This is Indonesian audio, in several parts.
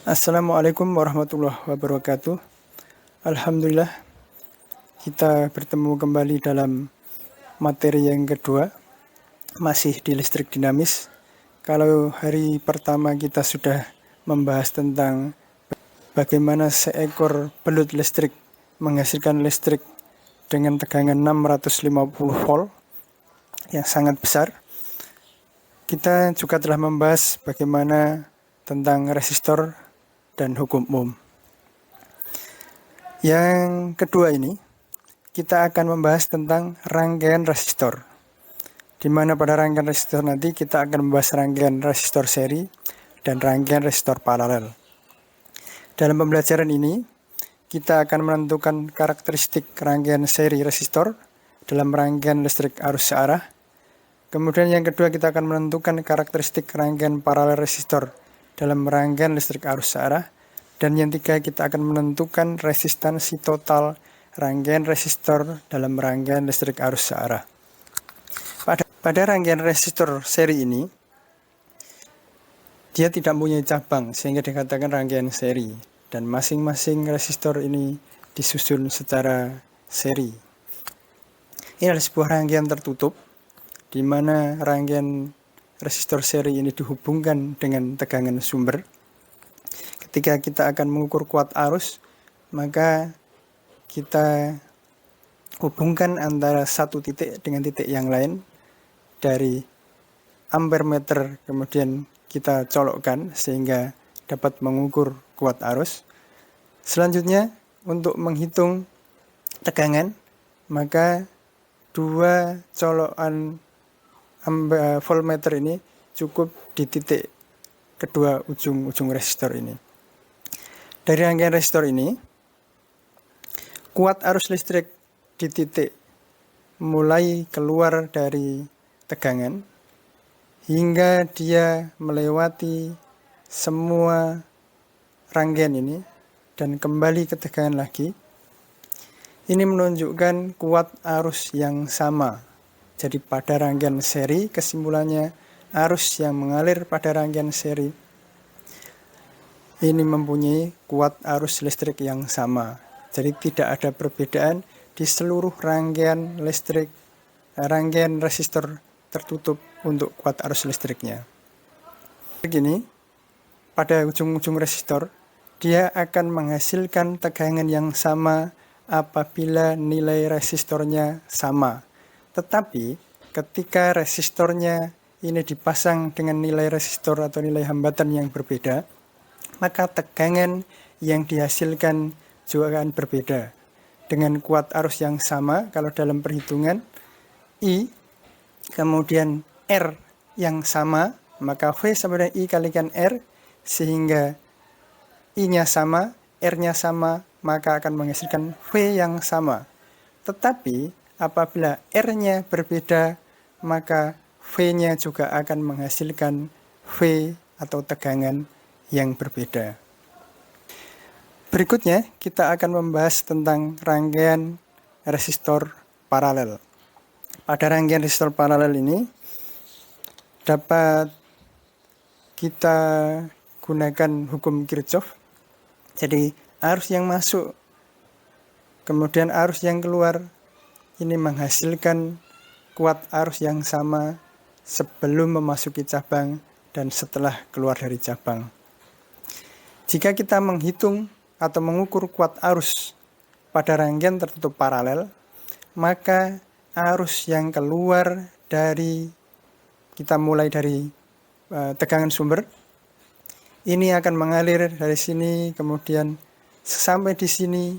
Assalamualaikum warahmatullahi wabarakatuh. Alhamdulillah kita bertemu kembali dalam materi yang kedua, masih di listrik dinamis. Kalau hari pertama kita sudah membahas tentang bagaimana seekor belut listrik menghasilkan listrik dengan tegangan 650 volt yang sangat besar. Kita juga telah membahas bagaimana tentang resistor dan hukum ohm. Yang kedua ini, kita akan membahas tentang rangkaian resistor. Di mana pada rangkaian resistor nanti kita akan membahas rangkaian resistor seri dan rangkaian resistor paralel. Dalam pembelajaran ini, kita akan menentukan karakteristik rangkaian seri resistor dalam rangkaian listrik arus searah. Kemudian yang kedua kita akan menentukan karakteristik rangkaian paralel resistor dalam rangkaian listrik arus searah. Dan yang ketiga kita akan menentukan resistansi total rangkaian resistor dalam rangkaian listrik arus searah. Pada rangkaian resistor seri ini, dia tidak punya cabang sehingga dikatakan rangkaian seri. Dan masing-masing resistor ini disusun secara seri. Ini adalah sebuah rangkaian tertutup, di mana rangkaian resistor seri ini dihubungkan dengan tegangan sumber. Ketika kita akan mengukur kuat arus, maka kita hubungkan antara satu titik dengan titik yang lain. Dari ampere meter kemudian kita colokkan sehingga dapat mengukur kuat arus. Selanjutnya untuk menghitung tegangan, maka dua colokan voltmeter ini cukup di titik kedua ujung resistor ini. Dari rangkaian resistor ini, kuat arus listrik di titik mulai keluar dari tegangan hingga dia melewati semua rangkaian ini dan kembali ke tegangan lagi. Ini menunjukkan kuat arus yang sama. Jadi pada rangkaian seri kesimpulannya arus yang mengalir pada rangkaian seri ini mempunyai kuat arus listrik yang sama. Jadi tidak ada perbedaan di seluruh rangkaian resistor tertutup untuk kuat arus listriknya. Begini, pada ujung-ujung resistor, dia akan menghasilkan tegangan yang sama apabila nilai resistornya sama. Tetapi ketika resistornya ini dipasang dengan nilai resistor atau nilai hambatan yang berbeda, maka tegangan yang dihasilkan juga akan berbeda. Dengan kuat arus yang sama, kalau dalam perhitungan I, kemudian R yang sama, maka V sama dengan I kalikan R, sehingga I-nya sama, R-nya sama, maka akan menghasilkan V yang sama. Tetapi apabila R-nya berbeda, maka V-nya juga akan menghasilkan V atau tegangan yang berbeda. Berikutnya kita akan membahas tentang rangkaian resistor paralel. Pada rangkaian resistor paralel ini dapat kita gunakan hukum Kirchhoff. Jadi arus yang masuk kemudian arus yang keluar ini menghasilkan kuat arus yang sama sebelum memasuki cabang dan setelah keluar dari cabang. Jika kita menghitung atau mengukur kuat arus pada rangkaian tertutup paralel, maka arus yang keluar dari, kita mulai dari tegangan sumber, ini akan mengalir dari sini, kemudian sampai di sini,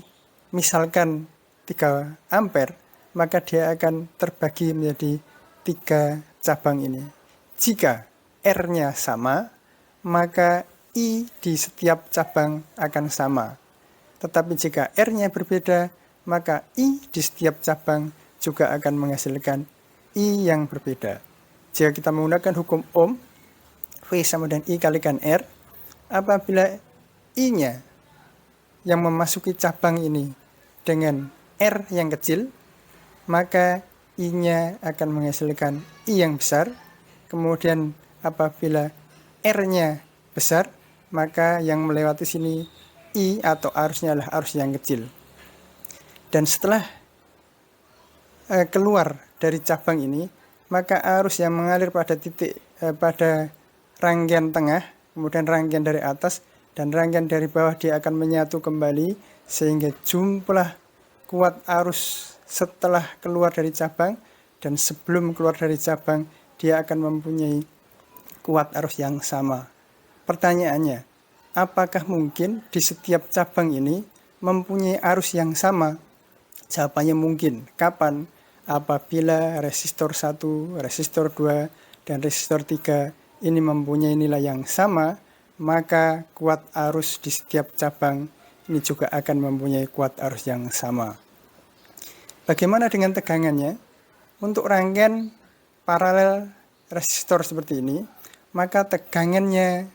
misalkan 3 ampere, maka dia akan terbagi menjadi 3 cabang ini. Jika R-nya sama, maka I di setiap cabang akan sama. Tetapi jika R-nya berbeda, maka I di setiap cabang juga akan menghasilkan I yang berbeda. Jika kita menggunakan hukum Ohm, V sama dengan I kalikan R, apabila I-nya yang memasuki cabang ini dengan R yang kecil, maka I-nya akan menghasilkan I yang besar. Kemudian apabila R-nya besar, maka yang melewati sini I atau arusnya adalah arus yang kecil. Dan setelah keluar dari cabang ini, maka arus yang mengalir pada pada rangkaian tengah, kemudian rangkaian dari atas dan rangkaian dari bawah, dia akan menyatu kembali sehingga jumlah kuat arus setelah keluar dari cabang dan sebelum keluar dari cabang dia akan mempunyai kuat arus yang sama. Pertanyaannya, apakah mungkin di setiap cabang ini mempunyai arus yang sama? Jawabannya mungkin. Kapan? Apabila resistor 1, resistor 2, dan resistor 3 ini mempunyai nilai yang sama, maka kuat arus di setiap cabang ini juga akan mempunyai kuat arus yang sama. Bagaimana dengan tegangannya? Untuk rangkaian paralel resistor seperti ini, maka tegangannya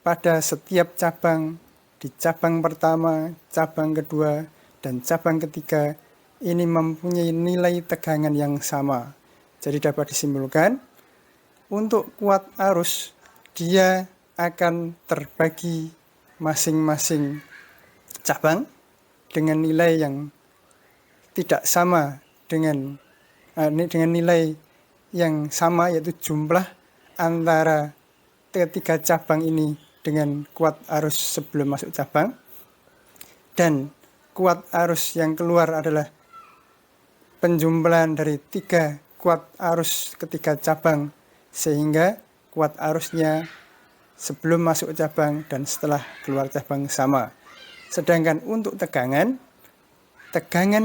pada setiap cabang, di cabang pertama, cabang kedua, dan cabang ketiga, ini mempunyai nilai tegangan yang sama. Jadi dapat disimpulkan, untuk kuat arus, dia akan terbagi masing-masing cabang dengan nilai yang tidak sama dengan nilai yang sama, yaitu jumlah antara ketiga cabang ini dengan kuat arus sebelum masuk cabang, dan kuat arus yang keluar adalah penjumlahan dari 3 kuat arus ketiga cabang, sehingga kuat arusnya sebelum masuk cabang dan setelah keluar cabang sama. Sedangkan untuk tegangan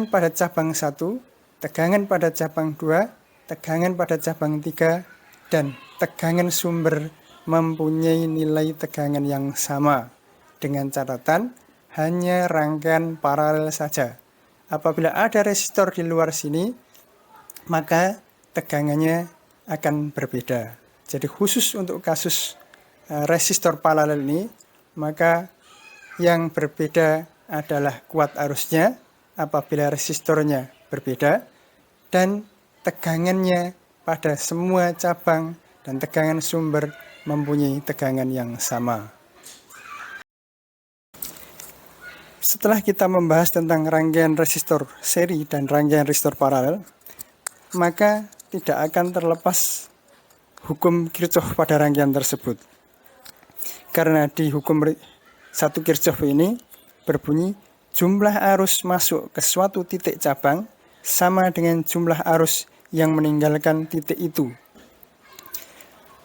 pada cabang 1, tegangan pada cabang 2, tegangan pada cabang 3, dan tegangan sumber mempunyai nilai tegangan yang sama, dengan catatan hanya rangkaian paralel saja. Apabila ada resistor di luar sini, maka tegangannya akan berbeda. Jadi khusus untuk kasus resistor paralel ini, maka yang berbeda adalah kuat arusnya apabila resistornya berbeda, dan tegangannya pada semua cabang dan tegangan sumber mempunyai tegangan yang sama. Setelah kita membahas tentang rangkaian resistor seri dan rangkaian resistor paralel, maka tidak akan terlepas hukum Kirchhoff pada rangkaian tersebut. Karena di hukum 1 Kirchhoff ini berbunyi, jumlah arus masuk ke suatu titik cabang sama dengan jumlah arus yang meninggalkan titik itu.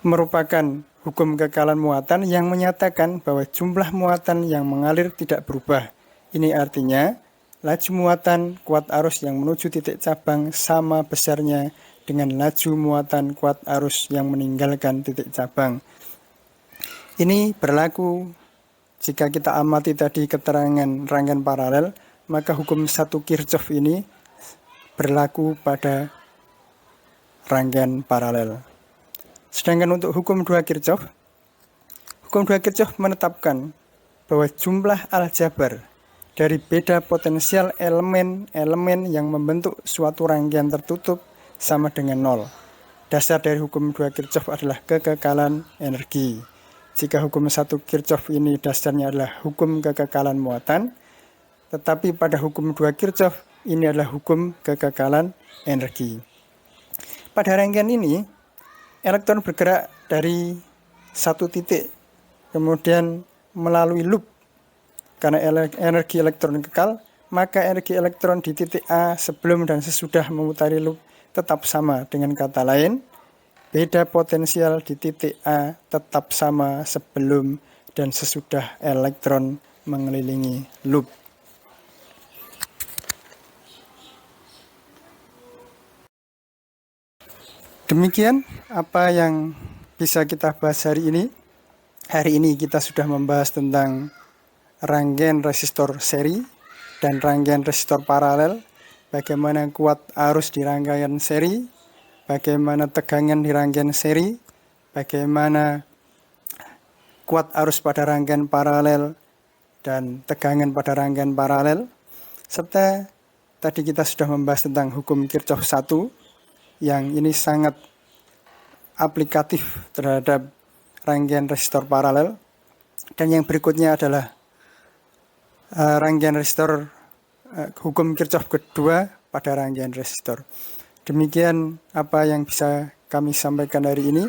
Merupakan hukum kekalan muatan yang menyatakan bahwa jumlah muatan yang mengalir tidak berubah. Ini artinya laju muatan kuat arus yang menuju titik cabang sama besarnya dengan laju muatan kuat arus yang meninggalkan titik cabang. Ini berlaku jika kita amati tadi keterangan rangkaian paralel, maka hukum 1 Kirchhoff ini berlaku pada rangkaian paralel. Sedangkan untuk hukum 2 Kirchhoff, hukum 2 Kirchhoff menetapkan bahwa jumlah aljabar dari beda potensial elemen-elemen yang membentuk suatu rangkaian tertutup sama dengan 0. Dasar dari hukum 2 Kirchhoff adalah kekekalan energi. Jika hukum 1 Kirchhoff ini dasarnya adalah hukum kekekalan muatan, tetapi pada hukum 2 Kirchhoff ini adalah hukum kekekalan energi. Pada rangkaian ini, elektron bergerak dari satu titik, kemudian melalui loop. Karena energi elektron kekal, maka energi elektron di titik A sebelum dan sesudah memutari loop tetap sama. Dengan kata lain, beda potensial di titik A tetap sama sebelum dan sesudah elektron mengelilingi loop. Demikian apa yang bisa kita bahas hari ini. Hari ini kita sudah membahas tentang rangkaian resistor seri dan rangkaian resistor paralel, bagaimana kuat arus di rangkaian seri, bagaimana tegangan di rangkaian seri, bagaimana kuat arus pada rangkaian paralel dan tegangan pada rangkaian paralel, serta tadi kita sudah membahas tentang hukum Kirchhoff 1 yang ini sangat aplikatif terhadap rangkaian resistor paralel. Dan yang berikutnya adalah rangkaian resistor hukum Kirchhoff kedua pada rangkaian resistor. Demikian apa yang bisa kami sampaikan hari ini.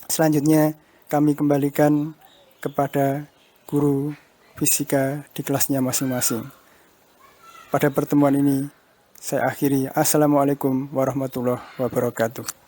Selanjutnya kami kembalikan kepada guru fisika di kelasnya masing-masing. Pada pertemuan ini saya akhiri. Assalamualaikum warahmatullahi wabarakatuh.